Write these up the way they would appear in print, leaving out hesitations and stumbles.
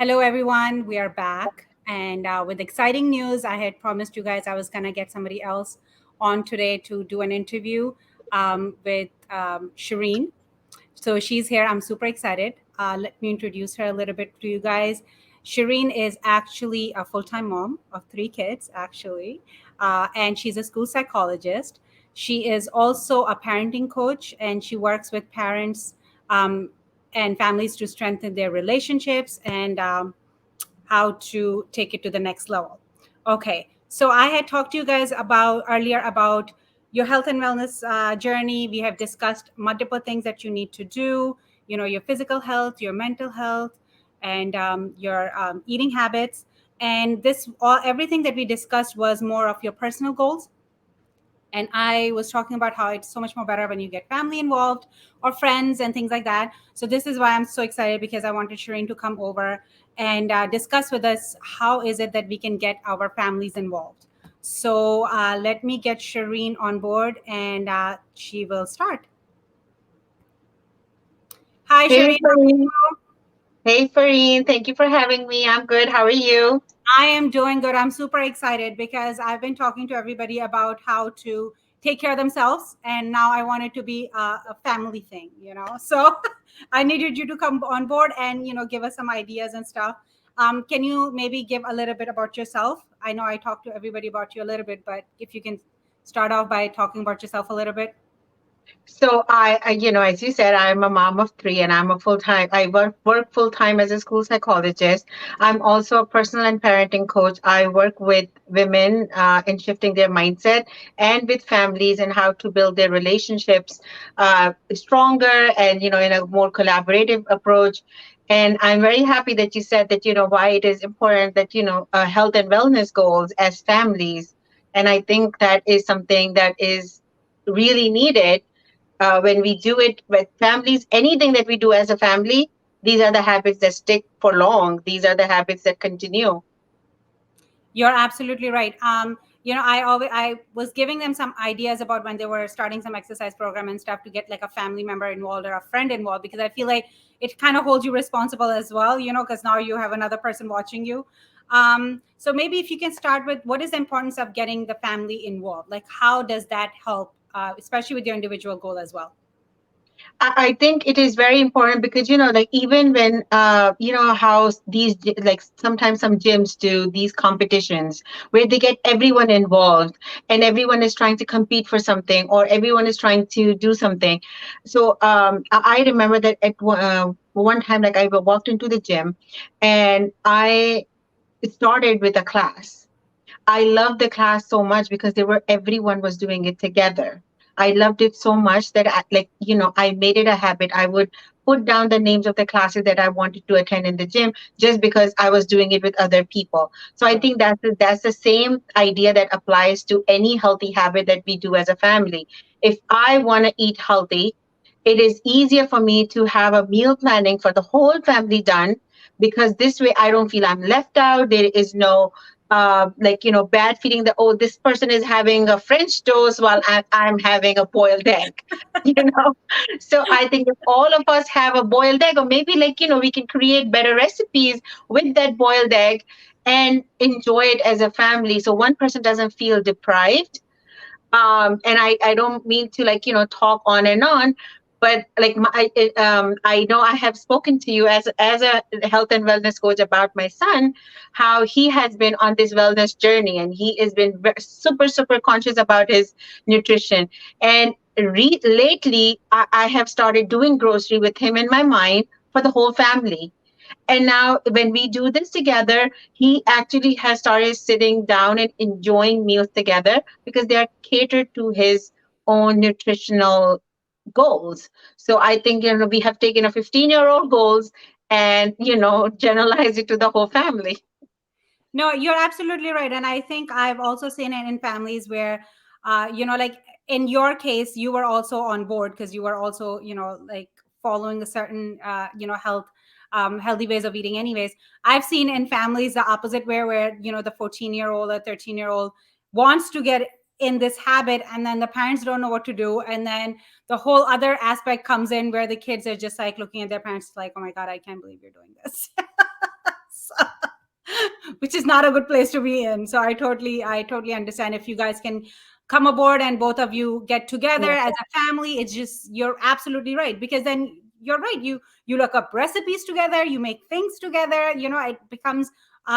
Hello, everyone. We are back. And with exciting news, I had promised you guys I was going to get somebody else on today to do an interview with Shireen. So she's here. I'm super excited. Let me introduce her a little bit to you guys. Shireen is actually a full time mom of three kids, actually, and she's a school psychologist. She is also a parenting coach, and she works with parents um, and families to strengthen their relationships and how to take it to the next level. Okay, so I had talked to you guys about earlier about your health and wellness journey. We have discussed multiple things that you need to do. Your physical health, your mental health, and your eating habits. And this all everything that we discussed was more of your personal goals, and I was talking about how it's so much more better when you get family involved or friends and things like that. So this is why I'm so excited, because I wanted Shireen to come over and discuss with us how is it that we can get our families involved. So let me get Shireen on board, and she will start. Hi, Hey, Shireen. How are Fareen. you? Hey, Fareen. Thank you for having me. I'm good. How are you? I am doing good. I'm super excited because I've been talking to everybody about how to take care of themselves, and now I want it to be a family thing. So I needed you to come on board and give us some ideas and stuff. Can you maybe give a little bit about yourself? I know I talked to everybody about you a little bit, but if you can start off by talking about yourself a little bit. So as you said, I'm a mom of three, and I'm a full time. I work full time as a school psychologist. I'm also a personal and parenting coach. I work with women in shifting their mindset, and with families and how to build their relationships stronger, and in a more collaborative approach. And I'm very happy that you said that why it is important that health and wellness goals as families. And I think that is something that is really needed when we do it with families. Anything that we do as a family, these are the habits that stick for long. These are the habits that continue. You're absolutely right. I was giving them some ideas about when they were starting some exercise program and stuff to get like a family member involved or a friend involved, because I feel like it kind of holds you responsible as well, because now you have another person watching you. So maybe if you can start with what is the importance of getting the family involved? Like, how does that help, especially with your individual goal as well? I think it is very important because like even when how like sometimes some gyms do these competitions where they get everyone involved, and everyone is trying to compete for something, or everyone is trying to do something. So I remember that at one time, like I walked into the gym, and I started with a class. I loved the class so much because everyone was doing it together. I loved it so much that I made it a habit. I would put down the names of the classes that I wanted to attend in the gym just because I was doing it with other people. So I think that's the same idea that applies to any healthy habit that we do as a family. If I want to eat healthy, it is easier for me to have a meal planning for the whole family done, because this way I don't feel I'm left out. There is no bad feeling that, oh, this person is having a French toast while I'm having a boiled egg. you know so I think if all of us have a boiled egg, or maybe we can create better recipes with that boiled egg and enjoy it as a family, so one person doesn't feel deprived. And I don't mean to talk on and on, but I know I have spoken to you as a health and wellness coach about my son, how he has been on this wellness journey, and he has been super conscious about his nutrition. And lately I have started doing grocery with him in my mind for the whole family. And now, when we do this together, he actually has started sitting down and enjoying meals together because they are catered to his own nutritional goals. So I think, we have taken a 15-year-old goals and, generalized it to the whole family. No, you're absolutely right. And I think I've also seen it in families where, like in your case, you were also on board because you were also, like following a certain, healthy ways of eating anyways. I've seen in families the opposite where, the 14-year-old or 13-year-old wants to get in this habit, and then the parents don't know what to do. And then the whole other aspect comes in where the kids are just like looking at their parents like, oh my God, I can't believe you're doing this. which is not a good place to be in. So I totally understand. If you guys can come aboard and both of you get together Yeah. as a family, it's just, you're absolutely right, because then you're right, you look up recipes together, you make things together, it becomes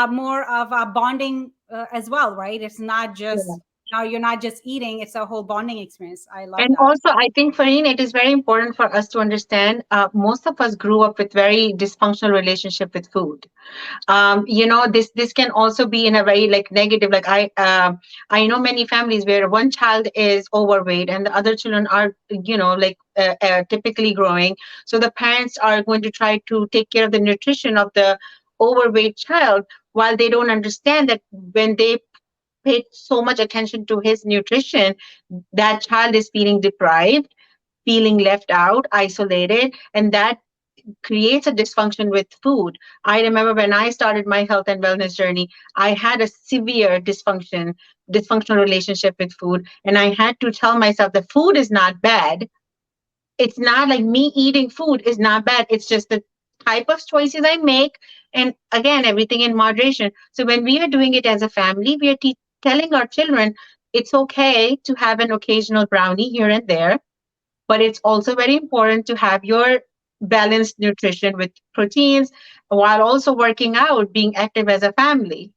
more of a bonding as well, right? It's not Yeah. just, now you're not just eating, it's a whole bonding experience. I love And that. also, I think, Farine, it is very important for us to understand. Most of us grew up with very dysfunctional relationship with food. This can also be in a very like negative. Like I know many families where one child is overweight and the other children are typically growing. So the parents are going to try to take care of the nutrition of the overweight child, while they don't understand that when they pay so much attention to his nutrition, that child is feeling deprived, feeling left out, isolated, and that creates a dysfunction with food. I remember when I started my health and wellness journey, I had a severe dysfunctional relationship with food. And I had to tell myself that food is not bad. It's not like me eating food is not bad. It's just the type of choices I make. And again, everything in moderation. So when we are doing it as a family, we are telling our children it's okay to have an occasional brownie here and there, but it's also very important to have your balanced nutrition with proteins while also working out, being active as a family.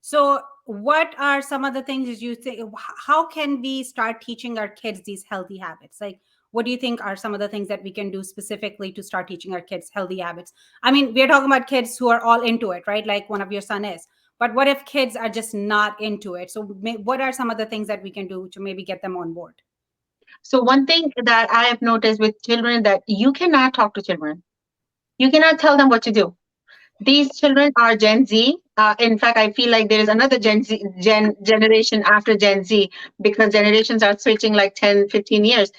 So, what are some of the things you think? How can we start teaching our kids these healthy habits? Like, what do you think are some of the things that we can do specifically to start teaching our kids healthy habits? I mean, we're talking about kids who are all into it, right? Like one of your son is. But what if kids are just not into it? So, what are some of the things that we can do to maybe get them on board? So one thing that I have noticed with children, that you cannot talk to children. You cannot tell them what to do. These children are Gen Z. In fact, I feel like there is another generation after Gen Z, because generations are switching like 10, 15 years.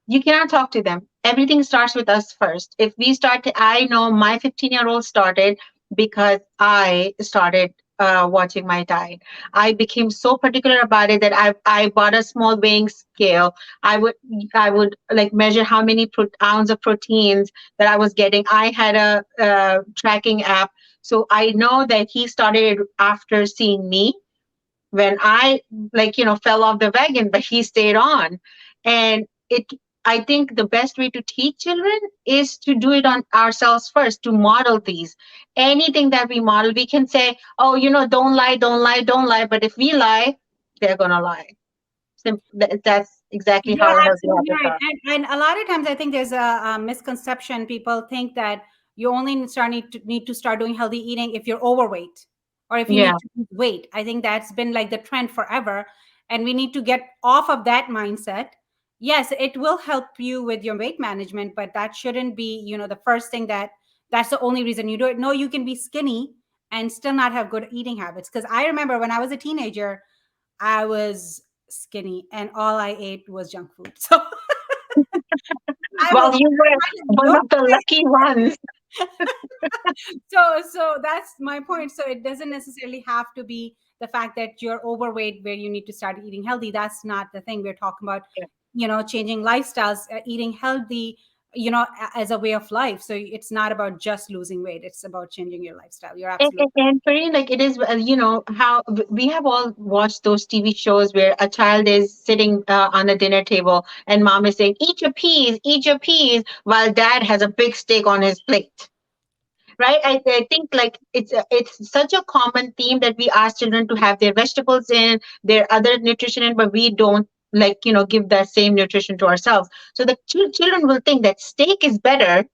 You cannot talk to them. Everything starts with us first. If we start to, I know my 15-year-old started because I started watching my diet. I became so particular about it that I bought a small weighing scale. I would like measure how many ounce of proteins that I was getting. I had a tracking app, so I know that he started after seeing me when I fell off the wagon, but he stayed on. And I think the best way to teach children is to do it on ourselves first, to model these. Anything that we model, we can say, oh, don't lie, don't lie, don't lie. But if we lie, they're gonna lie. That's exactly You're how healthy absolutely habits right. are. And a lot of times I think there's a misconception. People think that you only need to start doing healthy eating if you're overweight or if you Yeah. need to lose weight. I think that's been like the trend forever. And we need to get off of that mindset. Yes, it will help you with your weight management, but that shouldn't be, the first thing that's the only reason you do it. No, you can be skinny and still not have good eating habits. Because I remember when I was a teenager, I was skinny and all I ate was junk food. So I Well, was you were I had one no of the lucky ones. so that's my point. So it doesn't necessarily have to be the fact that you're overweight where you need to start eating healthy. That's not the thing we're talking about. Changing lifestyles, eating healthy, as a way of life. So it's not about just losing weight, it's about changing your lifestyle. You're absolutely And Farine, like it is, how we have all watched those TV shows where a child is sitting on a dinner table and mom is saying, eat your peas, while dad has a big steak on his plate. Right? I think like it's such a common theme that we ask children to have their vegetables in, their other nutrition in, but we don't give that same nutrition to ourselves. So the children will think that steak is better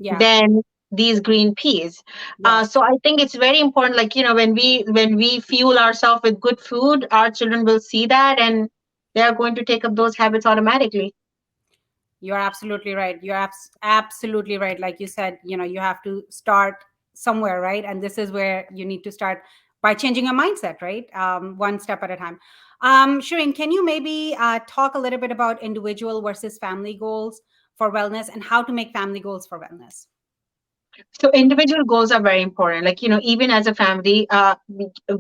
yeah. than these green peas. Yes. So I think it's very important, like when we fuel ourselves with good food, our children will see that, and they are going to take up those habits automatically. You're absolutely right. You're absolutely right. Like you said, you have to start somewhere, right? And this is where you need to start by changing your mindset, right? One step at a time. Shireen, can you maybe talk a little bit about individual versus family goals for wellness and how to make family goals for wellness? So individual goals are very important. Like, even as a family,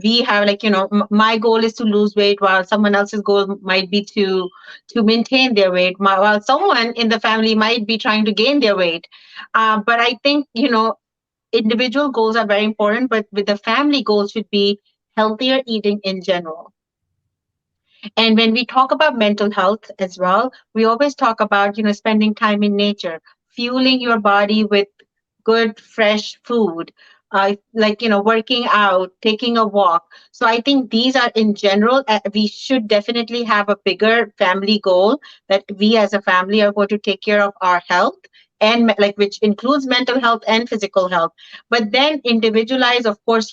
we have like, my goal is to lose weight, while someone else's goal might be to maintain their weight, while someone in the family might be trying to gain their weight. But I think, individual goals are very important, but with the family goals should be healthier eating in general. And when we talk about mental health as well, we always talk about, spending time in nature, fueling your body with good, fresh food, like, working out, taking a walk. So I think these are in general, we should definitely have a bigger family goal that we as a family are going to take care of our health and like which includes mental health and physical health. But then individualize, of course,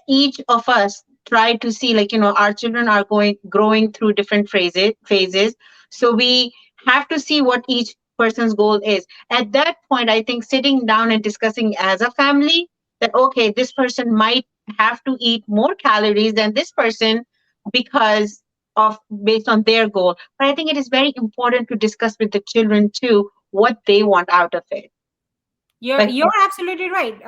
each of us try to see, like, our children are going growing through different phases. So we have to see what each person's goal is. At that point, I think sitting down and discussing as a family that, okay, this person might have to eat more calories than this person because of based on their goal. But I think it is very important to discuss with the children too what they want out of it. You're Like, you're absolutely right.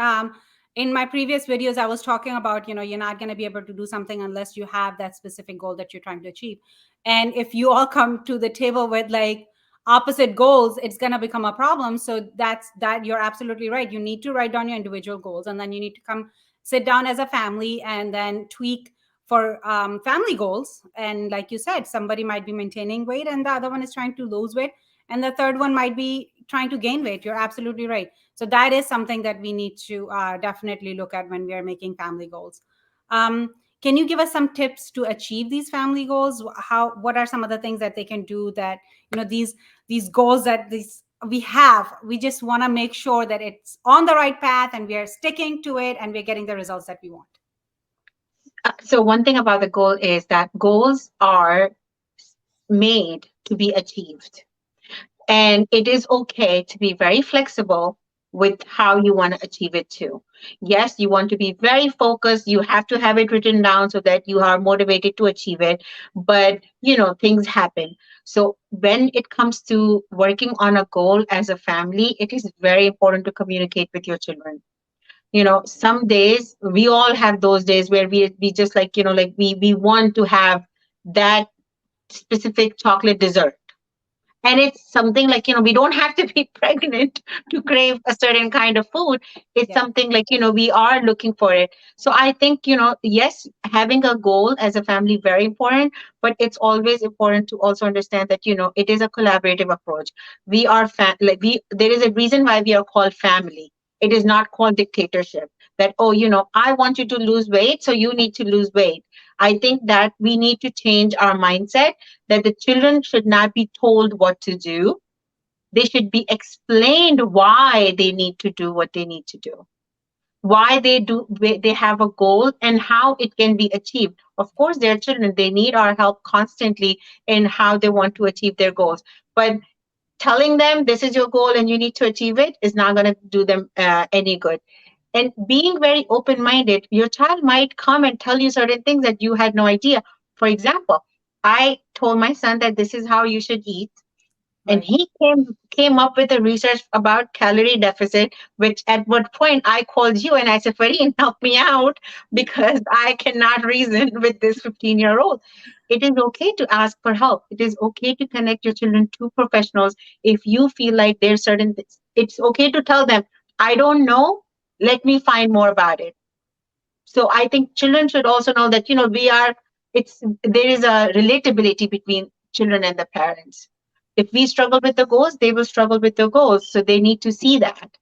In my previous videos, I was talking about, you're not going to be able to do something unless you have that specific goal that you're trying to achieve. And if you all come to the table with like opposite goals, it's going to become a problem. So that you're absolutely right. You need to write down your individual goals, and then you need to come sit down as a family and then tweak for family goals. And like you said, somebody might be maintaining weight and the other one is trying to lose weight, and the third one might be trying to gain weight. You're absolutely right. So that is something that we need to definitely look at when we are making family goals. Can you give us some tips to achieve these family goals? What are some of the things that they can do that, these goals that these we have, we just want to make sure that it's on the right path and we are sticking to it and we're getting the results that we want. so one thing about the goal is that goals are made to be achieved. And it is okay to be very flexible with how you want to achieve it too. Yes, you want to be very focused. You have to have it written down so that you are motivated to achieve it. But, things happen. So when it comes to working on a goal as a family, it is very important to communicate with your children. Some days we all have those days where we just like, like we want to have that specific chocolate dessert, and it's something like, we don't have to be pregnant to crave a certain kind of food. It's Yeah. something like, we are looking for it. So I think, yes, having a goal as a family, very important, but it's always important to also understand that, it is a collaborative approach. We are like there is a reason why we are called family. It is not called dictatorship that, oh, I want you to lose weight, so you need to lose weight. I think that we need to change our mindset that the children should not be told what to do. They should be explained why they need to do what they need to do, why they have a goal and how it can be achieved. Of course, they're children, they need our help constantly in how they want to achieve their goals. But telling them this is your goal and you need to achieve it is not going to do them any good. And being very open minded, your child might come and tell you certain things that you had no idea. For example, I told my son that this is how you should eat, and Right. he came up with a research about calorie deficit, which at what point I called you and I said, Fareen, help me out because I cannot reason with this 15-year-old. It is okay to ask for help. It is okay to connect your children to professionals if you feel like there's certain things. It's okay to tell them, I don't know, let me find more about it. So I think children should also know that, it's there is a relatability between children and the parents. If we struggle with the goals, they will struggle with the goals. So they need to see that.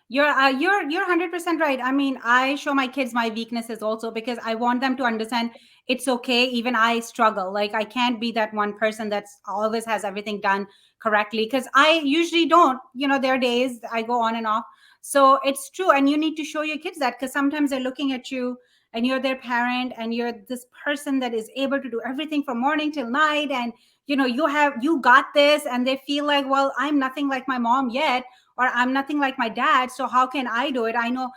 You're 100% right. I mean, I show my kids my weaknesses also because I want them to understand it's okay. Even I struggle. Like I can't be that one person that's always has everything done correctly because I usually don't. There are days I go on and off. So it's true, and you need to show your kids that because sometimes they're looking at you and you're their parent and you're this person that is able to do everything from morning till night, and you got this, and they feel like, well, I'm nothing like my mom yet, or I'm nothing like my dad, so how can I do it? I know,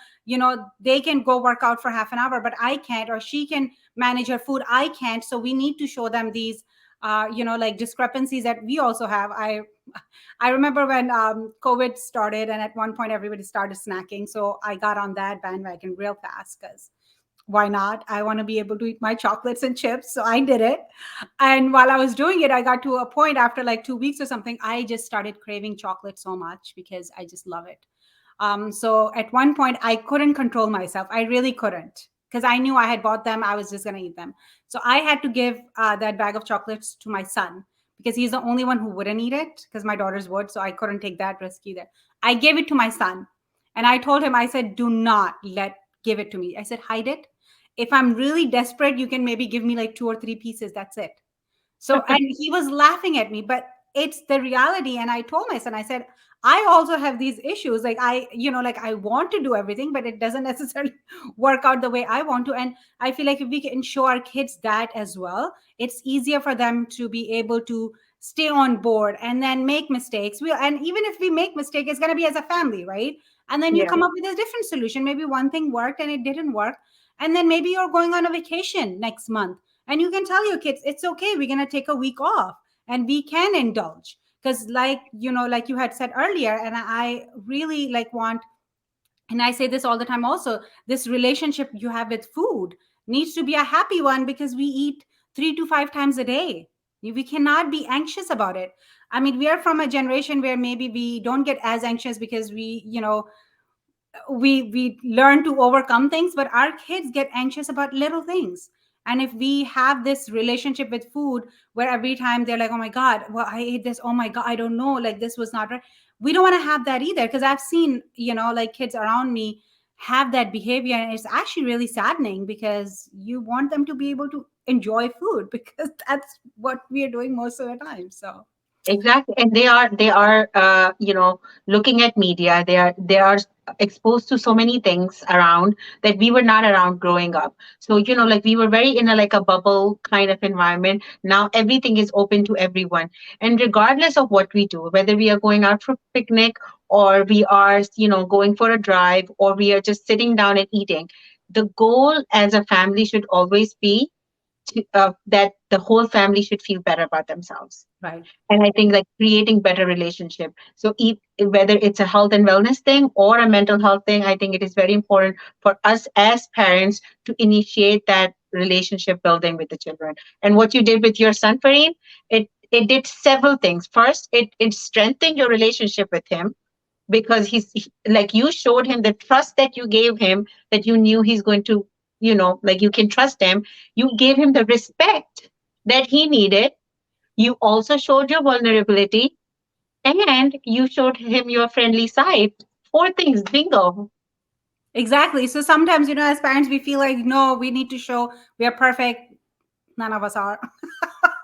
they can go work out for half an hour, but I can't, or she can manage her food, I can't. So we need to show them these like discrepancies that we also have. I remember when COVID started, and at one point everybody started snacking, so I got on that bandwagon real fast because why not? I want to be able to eat my chocolates and chips. So I did it. And while I was doing it, I got to a point after like 2 weeks or something, I just started craving chocolate so much because I just love it. So at one point, I couldn't control myself. I really couldn't, because I knew I had bought them. I was just going to eat them. So I had to give that bag of chocolates to my son, because he's the only one who wouldn't eat it, because my daughters would. So I couldn't take that risk either. I gave it to my son, and I told him, I said, do not give it to me. I said, hide it. If I'm really desperate, you can maybe give me like two or three pieces. That's it. So, and he was laughing at me, but it's the reality. And I told my son, I said, I also have these issues. Like, like I want to do everything, but it doesn't necessarily work out the way I want to. And I feel like if we can show our kids that as well, it's easier for them to be able to stay on board and then make mistakes. And even if we make mistake, it's going to be as a family, right? And then you Yeah. come up with a different solution. Maybe one thing worked and it didn't work. And then maybe you're going on a vacation next month, and you can tell your kids, it's okay, we're going to take a week off and we can indulge. Because like you had said earlier, and I really like want, and I say this all the time also, this relationship you have with food needs to be a happy one, because we eat 3 to 5 times a day. We cannot be anxious about it. I mean, we are from a generation where maybe we don't get as anxious because we learn to overcome things, but our kids get anxious about little things. And if we have this relationship with food where every time they're like, oh my god, well, I ate this, oh my god, I don't know, like this was not right, we don't want to have that either. Because I've seen like kids around me have that behavior, and it's actually really saddening, because you want them to be able to enjoy food because that's what we are doing most of the time. So Exactly, and they are looking at media. They are exposed to so many things around that we were not around growing up. So like we were very in a like a bubble kind of environment. Now everything is open to everyone, and regardless of what we do, whether we are going out for picnic or we are going for a drive or we are just sitting down and eating, the goal as a family should always be that the whole family should feel better about themselves. right. And I think like creating better relationship. So whether it's a health and wellness thing or a mental health thing, I think it is very important for us as parents to initiate that relationship building with the children. And what you did with your son, Fareed, it did several things. First, it strengthened your relationship with him, because like you showed him the trust that you gave him, that you knew he's going to, like you can trust him. You gave him the respect that he needed. You also showed your vulnerability, and you showed him your friendly side. Four things, bingo. Exactly. So sometimes, as parents, we feel like, no, we need to show we are perfect. None of us are.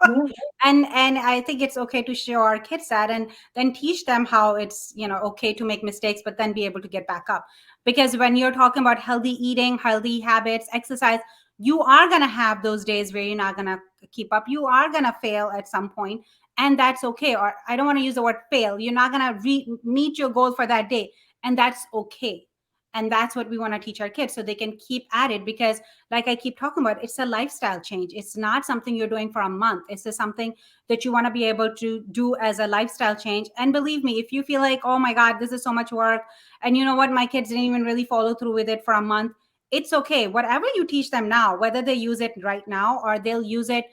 Yeah. And I think it's okay to show our kids that, and then teach them how it's okay to make mistakes, but then be able to get back up. Because when you're talking about healthy eating, healthy habits, exercise, you are going to have those days where you're not going to keep up. You are going to fail at some point, and that's okay. Or I don't want to use the word fail, you're not going to meet your goal for that day, and that's okay. And that's what we want to teach our kids, so they can keep at it. Because like I keep talking about, it's a lifestyle change. It's not something you're doing for a month. It's just something that you want to be able to do as a lifestyle change. And believe me, if you feel like, oh my god, this is so much work, and you know what, my kids didn't even really follow through with it for a month, it's okay. Whatever you teach them now, whether they use it right now or they'll use it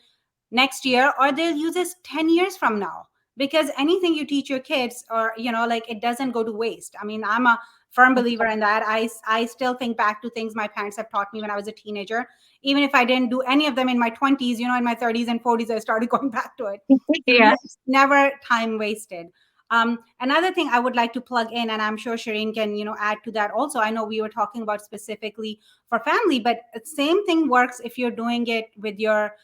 next year or they'll use this 10 years from now, because anything you teach your kids, or like, it doesn't go to waste. I mean, I'm a firm believer in that. I still think back to things my parents have taught me when I was a teenager. Even if I didn't do any of them in my 20s, in my 30s and 40s, I started going back to it. So Yeah. it's never time wasted. Another thing I would like to plug in, and I'm sure Shireen can add to that also. I know we were talking about specifically for family, but same thing works if you're doing it with your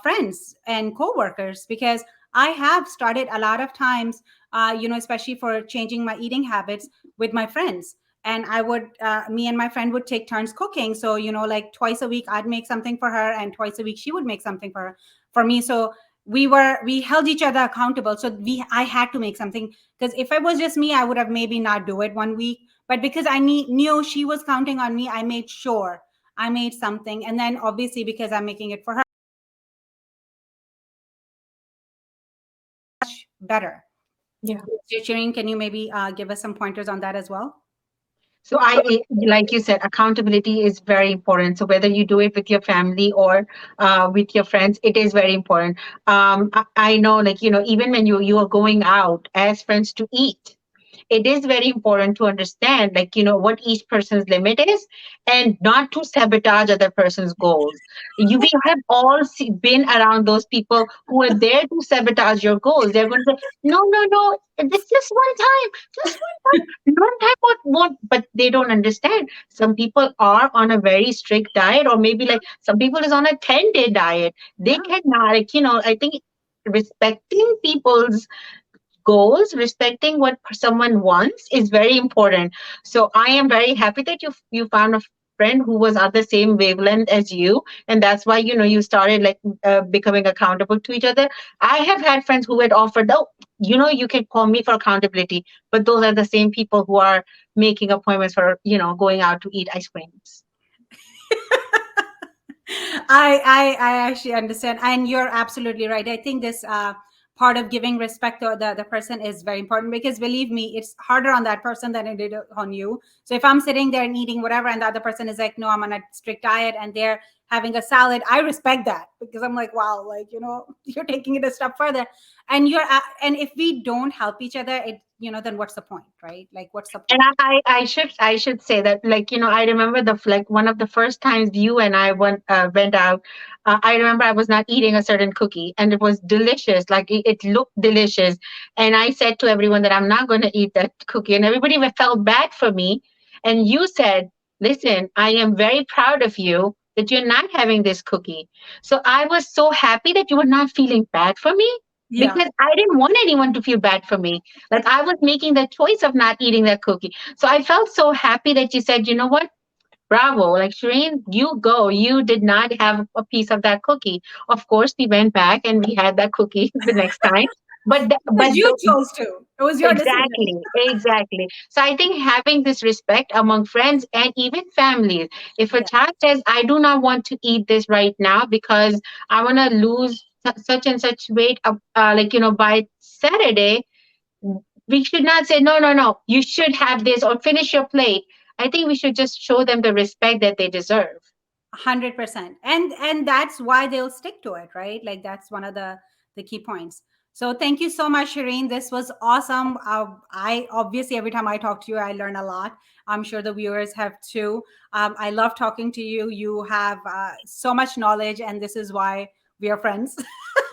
friends and coworkers. Because I have started a lot of times, especially for changing my eating habits, with my friends. And I would, me and my friend would take turns cooking. So, like twice a week, I'd make something for her, and twice a week, she would make something for me. So we held each other accountable. So I had to make something, because if it was just me, I would have maybe not do it one week. But because I knew she was counting on me, I made sure I made something. And then obviously, because I'm making it for her, better. Yeah. Shireen, can you maybe give us some pointers on that as well? So like you said, accountability is very important. So whether you do it with your family or with your friends, it is very important. I know, like even when you are going out as friends to eat, it is very important to understand, like, what each person's limit is, and not to sabotage other person's goals. We have all been around those people who are there to sabotage your goals. They're going to say, no, no, no, it's just one time, just one time, one time, what won't, but they don't understand. Some people are on a very strict diet, or maybe like some people is on a 10-day diet. They Yeah. cannot, like, I think respecting people's goals, respecting what someone wants is very important. So I am very happy that you found a friend who was at the same wavelength as you, and that's why you started like becoming accountable to each other. I have had friends who had offered, oh, you can call me for accountability, but those are the same people who are making appointments for going out to eat ice creams. I actually understand, and you're absolutely right. I think this part of giving respect to the person is very important, because believe me, it's harder on that person than it did on you. So if I'm sitting there and eating whatever, and the other person is like, no, I'm on a strict diet, and they're having a salad, I respect that, because I'm like, wow, like, you're taking it a step further. And and if we don't help each other, then what's the point, right? Like, what's the And point? I should say that, like, I remember like one of the first times you and I went out. I remember I was not eating a certain cookie, and it was delicious. Like, it looked delicious, and I said to everyone that I'm not going to eat that cookie, and everybody felt bad for me. And you said, "Listen, I am very proud of you that you're not having this cookie." So I was so happy that you were not feeling bad for me, Yeah. because I didn't want anyone to feel bad for me. Like, I was making the choice of not eating that cookie. So I felt so happy that you said, you know what? Bravo. Like, Shireen, you go. You did not have a piece of that cookie. Of course, we went back and we had that cookie the next time. But Because you chose to. It was your decision. exactly, exactly. So I think having this respect among friends and even families. If a Yeah. child says, I do not want to eat this right now because I want to lose such and such weight, like, by Saturday, we should not say, no, no, no, you should have this or finish your plate. I think we should just show them the respect that they deserve. 100%. And that's why they'll stick to it, right? Like, that's one of the key points. So thank you so much, Shireen. This was awesome. I obviously, every time I talk to you, I learn a lot. I'm sure the viewers have too. I love talking to you. You have so much knowledge, and this is why we are friends.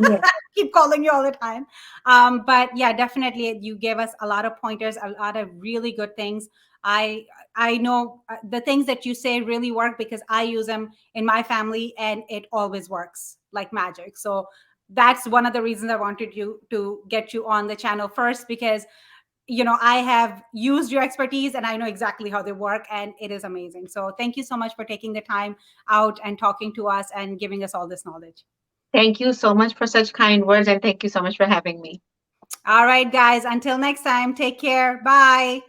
Yeah. Keep calling you all the time. But yeah, definitely, you gave us a lot of pointers, a lot of really good things. I know the things that you say really work, because I use them in my family, and it always works like magic. So that's one of the reasons I wanted you to get you on the channel first, because I have used your expertise, and I know exactly how they work, and it is amazing. So thank you so much for taking the time out and talking to us and giving us all this knowledge. Thank you so much for such kind words, and thank you so much for having me. All right, guys, until next time, take care. Bye.